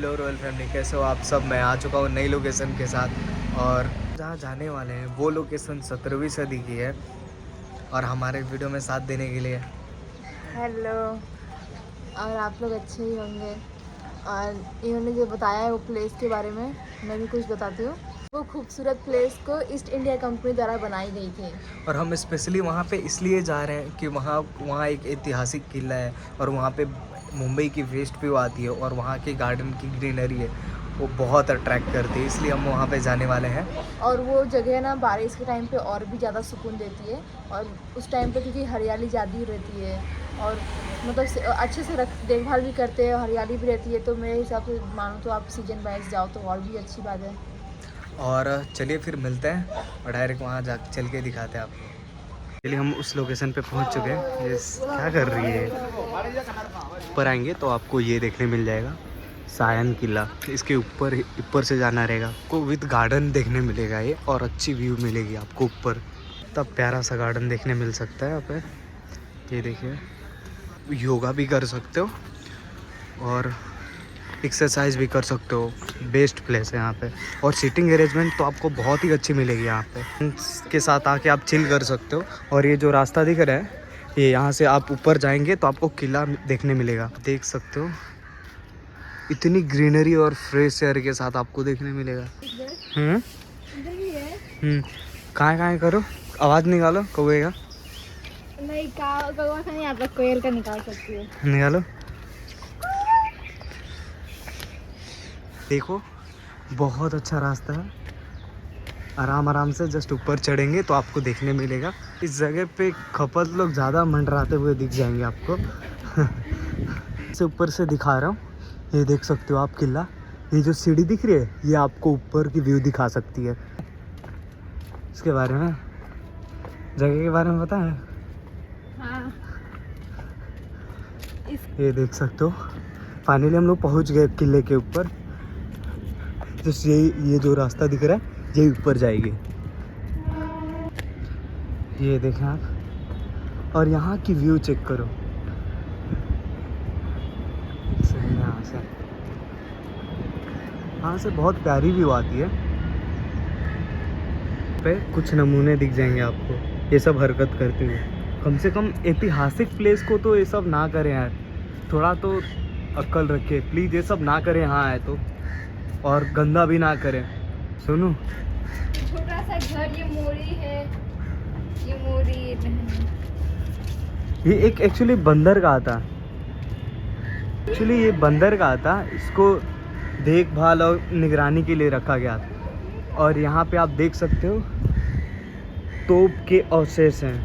Hello royal family, कैसे हो आप सब। मैं आ चुका हूँ नई लोकेशन के साथ और जहाँ जाने वाले हैं वो लोकेशन 17वीं सदी की है और हमारे वीडियो में साथ देने के लिए हेलो। और आप लोग अच्छे ही होंगे। और इन्होंने जो बताया है वो प्लेस के बारे में मैं भी कुछ बताती हूँ। वो खूबसूरत प्लेस को ईस्ट इंडिया कंपनी द्वारा बनाई गई थी। और हम स्पेशली वहाँ पे इसलिए जा रहे हैं कि वहाँ वहाँ एक ऐतिहासिक किला है और वहाँ पे मुंबई की वेस्ट व्यू आती है और वहाँ के गार्डन की ग्रीनरी है वो बहुत अट्रैक्ट करती है, इसलिए हम वहाँ पे जाने वाले हैं। और वो जगह ना बारिश के टाइम पे और भी ज़्यादा सुकून देती है। और उस टाइम पे क्योंकि हरियाली ज़्यादा रहती है और मतलब अच्छे से देखभाल भी करते हैं, हरियाली भी रहती है। तो मेरे हिसाब से मानो तो आप सीजन वाइज जाओ तो और भी अच्छी बात है। और चलिए फिर मिलते हैं और डायरेक्ट वहाँ जा चल के दिखाते हैं आपको। चलिए हम उस लोकेशन पे पहुँच चुके हैं। ये क्या कर रही है, ऊपर आएंगे तो आपको ये देखने मिल जाएगा सायन किला। इसके ऊपर ऊपर से जाना रहेगा, आपको विद गार्डन देखने मिलेगा ये और अच्छी व्यू मिलेगी आपको ऊपर। तब प्यारा सा गार्डन देखने मिल सकता है यहाँ पे। ये देखिए, योगा भी कर सकते हो और एक्सरसाइज भी कर सकते हो। बेस्ट प्लेस है यहाँ पे और सीटिंग अरेंजमेंट तो आपको बहुत ही अच्छी मिलेगी यहाँ पे। इसके साथ आके आप चिल कर सकते हो। और ये जो रास्ता दिख रहा है ये यहाँ से आप ऊपर जाएंगे तो आपको किला देखने मिलेगा, देख सकते हो। इतनी ग्रीनरी और फ्रेश एयर के साथ आपको देखने मिलेगा। कहाँ कहाँ करो, आवाज़ निकालो कौवे का। नहीं, कौवा का नहीं आता, कोयल का निकाल सकती है। निकालो। देखो बहुत अच्छा रास्ता है, आराम आराम से जस्ट ऊपर चढ़ेंगे तो आपको देखने मिलेगा। इस जगह पे खपत लोग ज़्यादा मंडराते हुए दिख जाएंगे आपको। से ऊपर से दिखा रहा हूँ, ये देख सकते हो आप किला। ये जो सीढ़ी दिख रही है ये आपको ऊपर की व्यू दिखा सकती है। इसके बारे में, जगह के बारे में पता है? हाँ। ये देख सकते हो फाइनली हम लोग पहुँच गए किले के ऊपर। जस्ट ये जो रास्ता दिख रहा है ये ऊपर जाएगी। ये देखें आप और यहाँ की व्यू चेक करो। यहाँ से बहुत प्यारी व्यू आती है। पे कुछ नमूने दिख जाएंगे आपको ये सब हरकत करते हुए। कम से कम ऐतिहासिक प्लेस को तो ये सब ना करें यार, थोड़ा तो अक्ल रखे प्लीज़। ये सब ना करें यहाँ आए तो, और गंदा भी ना करें। सुनो, छोटा सा घर, ये मोरी है, ये मोरी ये एक एक्चुअली बंदरगाह था। एक्चुअली ये बंदरगाह था, इसको देखभाल और निगरानी के लिए रखा गया था। और यहाँ पे आप देख सकते हो तोप के अवशेष हैं,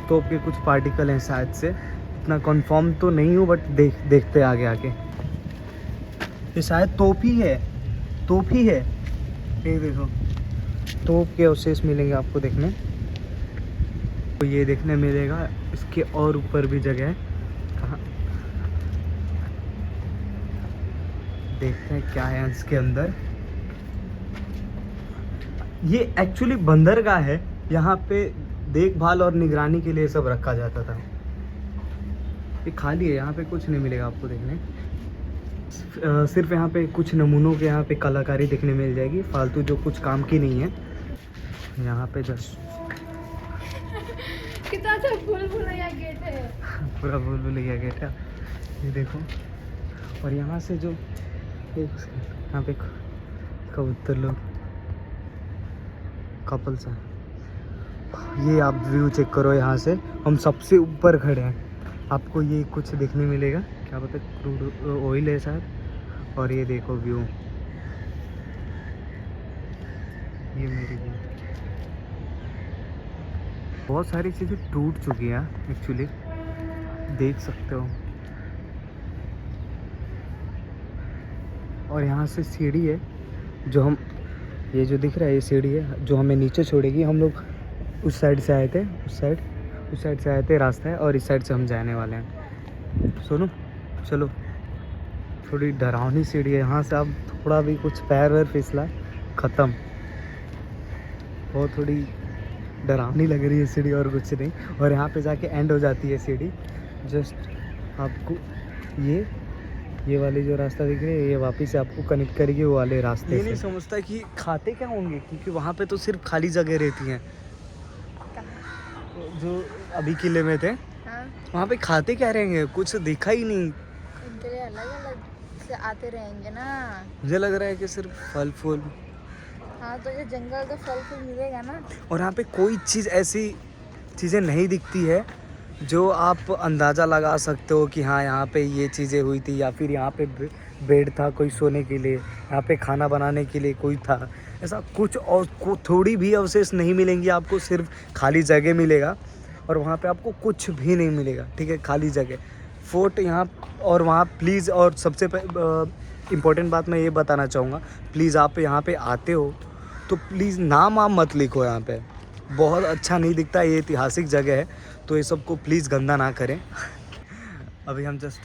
तोप के कुछ पार्टिकल हैं शायद से, इतना कंफर्म तो नहीं हूँ बट देखते आगे आके। ये शायद तोप ही है, तोप ही है। ये देखो तोप के अवशेष मिलेंगे आपको देखने, तो ये देखने मिलेगा। इसके और ऊपर भी जगह है, कहाँ देखते हैं क्या है इसके अंदर। ये एक्चुअली बंदरगाह है, यहाँ पे देखभाल और निगरानी के लिए सब रखा जाता था। ये खाली है, यहाँ पे कुछ नहीं मिलेगा आपको देखने। सिर्फ यहाँ पे कुछ नमूनों के यहाँ पे कलाकारी देखने मिल जाएगी, फालतू जो कुछ काम की नहीं है। यहाँ पे जस्ट कितना अच्छा फूल भुलैया गेट है। पूरा भूल भुलैया गेट है, ये देखो। और यहाँ से जो यहाँ पे कबूतर लोग कपल्स हैं, ये आप व्यू चेक करो। यहाँ से हम सबसे ऊपर खड़े हैं, आपको ये कुछ देखने मिलेगा, क्या पता क्रूड ऑयल है शायद। और ये देखो व्यू, ये मेरी व्यू। बहुत सारी चीज़ें टूट चुकी हैं एक्चुअली, देख सकते हो। और यहाँ से सीढ़ी है जो हम, ये जो दिख रहा है ये सीढ़ी है जो हमें नीचे छोड़ेगी। हम लोग उस साइड से आए थे, उस साइड से आए थे, रास्ता है और इस साइड से हम जाने वाले हैं। सुनो चलो, थोड़ी डरावनी सीढ़ी है, यहाँ से आप थोड़ा भी कुछ पैर वैर फिसला ख़त्म। बहुत थोड़ी डरावनी लग रही है सीढ़ी और कुछ नहीं। और यहाँ पे जाके एंड हो जाती है सीढ़ी। जस्ट आपको ये वाली जो रास्ता दिख रही है ये वापस से आपको कनेक्ट करेगी वो वाले रास्ते से। नहीं समझता कि खाते क्या होंगे, क्योंकि वहाँ पे तो सिर्फ खाली जगह रहती हैं। जो अभी किले में थे हाँ, वहाँ पे खाते क्या रहेंगे, कुछ दिखा ही नहीं। इनके लिए अलग अलग से आते रहेंगे ना। मुझे लग रहा है कि सिर्फ फल फूल। हाँ, तो ये जंगल का फल फूल मिलेगा ना। और यहाँ पे कोई चीज़ ऐसी चीज़ें नहीं दिखती है जो आप अंदाज़ा लगा सकते हो कि हाँ यहाँ पे ये चीज़ें हुई थी, या फिर यहाँ पे बेड था कोई सोने के लिए, यहाँ पे खाना बनाने के लिए कोई था। ऐसा कुछ और थोड़ी भी अवशेष नहीं मिलेंगी आपको, सिर्फ खाली जगह मिलेगा। और वहाँ पे आपको कुछ भी नहीं मिलेगा, ठीक है, खाली जगह। फोर्ट यहाँ और वहाँ प्लीज़, और सबसे इम्पोर्टेंट बात मैं ये बताना चाहूँगा, प्लीज़ आप यहाँ पे आते हो तो प्लीज़ नाम आप मत लिखो यहाँ पे, बहुत अच्छा नहीं दिखता। ये ऐतिहासिक जगह है तो ये सबको प्लीज़ गंदा ना करें। अभी हम जस्ट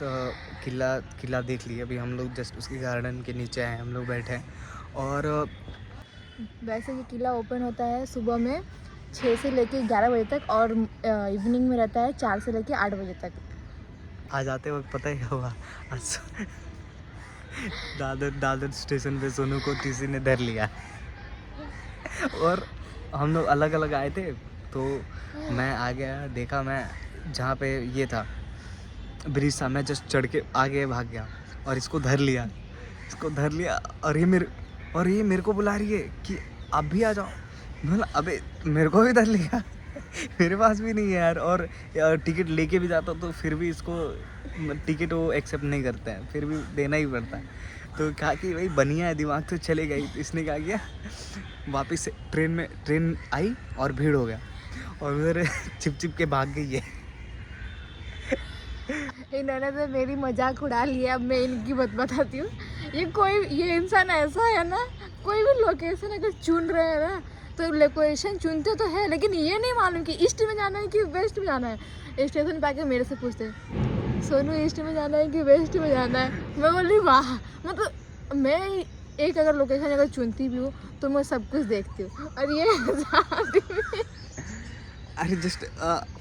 किला देख लिए, अभी हम लोग जस्ट उसके गार्डन के नीचे आए, हम लोग बैठे हैं। और वैसे ये किला ओपन होता है सुबह में 6 से लेके 11 बजे तक, और इवनिंग में रहता है 4 से लेके 8 बजे तक। आज आते वक्त पता है क्या हुआ, आज दादर स्टेशन पे सोनू को किसी ने धर लिया और हम लोग अलग अलग आए थे, तो मैं आ गया, देखा मैं जहाँ पे ये था ब्रिज था, मैं जस्ट चढ़ के आगे भाग गया और इसको धर लिया और ये मेरे को बुला रही है कि आप भी आ जाओ। बोला अबे मेरे को भी धर लिया मेरे पास भी नहीं है यार, और टिकट लेके भी जाता तो फिर भी इसको टिकट वो एक्सेप्ट नहीं करते हैं, फिर भी देना ही पड़ता है। तो कहा कि भाई बनिया है, दिमाग तो चले गई। इसने क्या किया, वापस से ट्रेन आई और भीड़ हो गया और उधर छिप के भाग गई है। इन्होंने तो मेरी मजाक उड़ा लिया। अब मैं इनकी बात बताती हूँ। ये इंसान ऐसा है ना, कोई भी लोकेशन अगर चुन रहे हैं ना तो लोकेशन चुनते तो है, लेकिन ये नहीं मालूम कि ईस्ट में जाना है कि वेस्ट में जाना है। स्टेशन पे आके मेरे से पूछते सोनू ईस्ट में जाना है कि वेस्ट में जाना है। मैं बोली वाह, मतलब मैं एक अगर लोकेशन अगर चुनती भी हूँ तो मैं सब कुछ देखती हूँ, और ये अरे जस्ट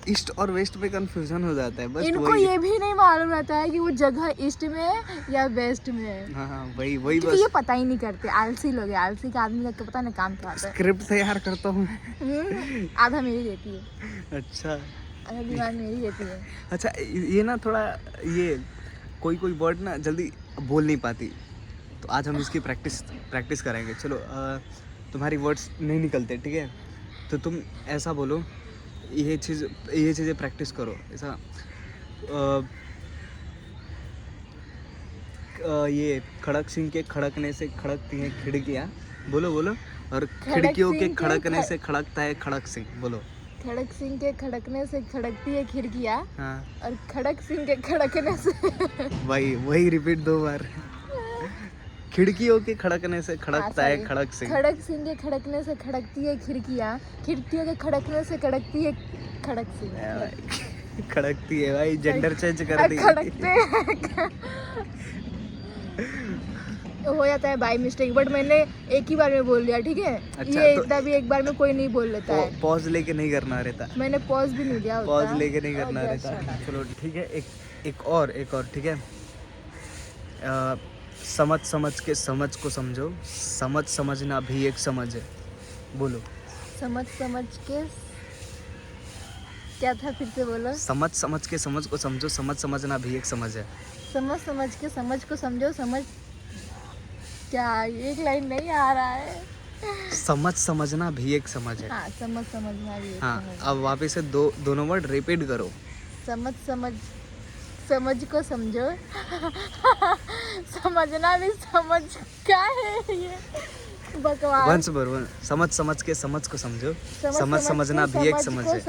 ईस्ट और वेस्ट में कंफ्यूजन हो जाता है बस। इनको ये भी नहीं मालूम रहता है कि वो जगह ईस्ट में है या वेस्ट में है। हाँ वही बस, ये पता ही नहीं करते। आलसी लोग हैं, आलसी का आदमी का पता नहीं काम क्या आता है। स्क्रिप्ट तैयार करता हूँ आधा मेरी रहती है। अच्छा, आधा दिमाग मेरी रहती है। अच्छा ये ना थोड़ा ये कोई वर्ड ना जल्दी बोल नहीं पाती, तो आज हम इसकी प्रैक्टिस करेंगे। चलो तुम्हारी वर्ड्स नहीं निकलते, ठीक है, तो तुम ऐसा बोलो, ये चीज़ें प्रैक्टिस करो। ऐसा ये खड़क सिंह के खड़कने से खड़कती हैं खिड़कियाँ, बोलो। और खिड़कियों के खड़कने से खड़कता है खड़क सिंह, बोलो। खड़क सिंह के खड़कने से खड़कती है खिड़कियाँ, हाँ, और खड़क सिंह के खड़कने से वही रिपीट 2 बार। खिड़कियों के खड़कने से खड़कता है खड़क सिंह। खड़क सिंह के खड़कने से खड़कती है खिड़कियाँ, खिड़कियों के खड़कने से खड़कती है खड़क सिंह। खड़कती है भाई, जेंडर चेंज कर दी। खड़कते हो जाता है बाय मिस्टेक, बट मैंने एक ही बार में बोल दिया, ठीक है। अच्छा, ये तो इतना भी एक बार में कोई नहीं बोल लेता है। पॉज लेके नहीं करना रहता। मैंने पॉज भी नहीं लिया होता। पॉज लेके नहीं करना रहता। चलो ठीक है, एक और ठीक है। समझ के समझ को समझो, समझना भी एक समझ है, बोलो। समझ के क्या था, फिर से बोलो। समझ के समझ को समझो, समझना भी एक समझ है। समझ के समझ को समझो, क्या एक लाइन नहीं आ रहा है। समझना भी एक समझ है। हाँ, समझना भी एक हाँ, समझ है। अब वापस से दोनों वर्ड रिपीट करो। समझ को समझो समझना भी समझ, क्या है ये बकवास। वंस वन समझ के समझ को समझो, समझना भी एक समझ है।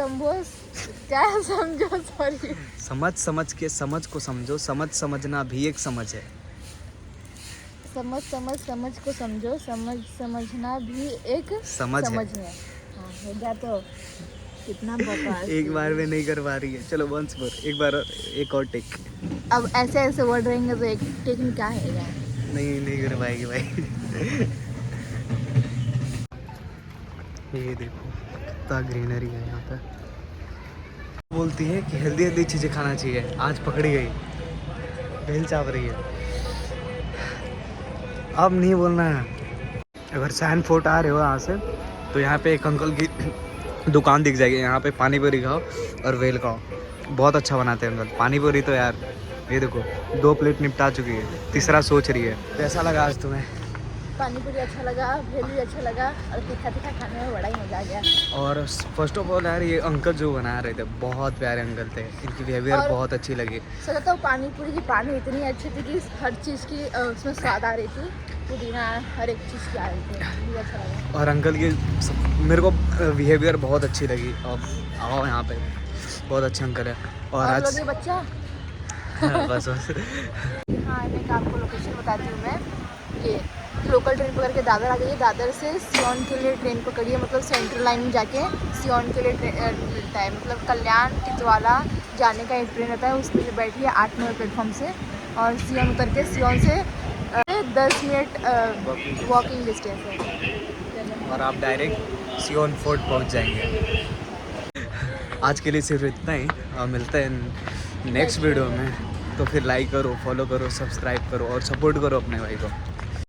क्या समझो, सॉरी। समझ के समझ को समझो, समझना भी एक समझ है। समझ को समझो, समझना भी एक समझ है। हाँ, हो गया। तो कितना बकवास। एक बार में नहीं कर पा रही है। चलो वंस मोर, एक और टेक। अब ऐसे वर्ड रहेंगे तो एक टेक में क्या है यार। नहीं कर पाएगी भाई। ये देखो कितना ग्रीनरी है यहाँ पे। बोलती है कि हेल्दी चीज़ें खाना चाहिए, आज पकड़ी गई, बेल चाप रही है। अब नहीं बोलना है। अगर सैन फोर्ट आ रहे हो यहाँ से तो यहाँ पे एक अंकल की दुकान दिख जाएगी, यहाँ पे पानी पूरी खाओ और वेल खाओ, बहुत अच्छा बनाते हैं अंकल पानी पूरी। तो यार ये देखो 2 प्लेट निपटा चुकी है, तीसरा सोच रही है। कैसा लगा आज तुम्हें? पानी पूरी अच्छा लगा, भेल भी अच्छा लगा, और तीखा तीखा खाने में बड़ा ही मज़ा आ गया। और फर्स्ट ऑफ ऑल यार ये अंकल जो बना रहे थे बहुत प्यारे अंकल थे, इनकी बिहेवियर और बहुत अच्छी लगी। सच तो पानी पूरी की पानी इतनी अच्छी थी कि हर चीज़ की उसमें स्वाद आ रही थी, पुदीना हर एक चीज़ की आ रही थी, मुझे अच्छा लगा। और अंकल की मेरे को बिहेवियर बहुत अच्छी लगी। अब आओ यहाँ पे, बहुत अच्छे अंकल है। और लोग आज ये बच्चा बस बस हाँ, मैं आपको लोकेशन बताती हूँ। मैं ये लोकल ट्रेन पकड़ के दादर आ जाइए, दादर से सियोन के लिए ट्रेन पकड़िए, मतलब सेंट्रल लाइन में जाके सियोन के लिए मिलता है, मतलब कल्याण टिटवाला जाने का एक ट्रेन रहता है, उसमें बैठिए 8 नंबर प्लेटफॉर्म से, और सियोन उतर के सियोन से 10 मिनट वॉकिंग डिस्टेंस है और आप डायरेक्ट सियोन फोर्ट पहुँच जाएंगे। आज के लिए सिर्फ इतना ही, मिलते हैं नेक्स्ट वीडियो में। तो फिर लाइक करो, फॉलो करो, सब्सक्राइब करो और सपोर्ट करो अपने भाई को।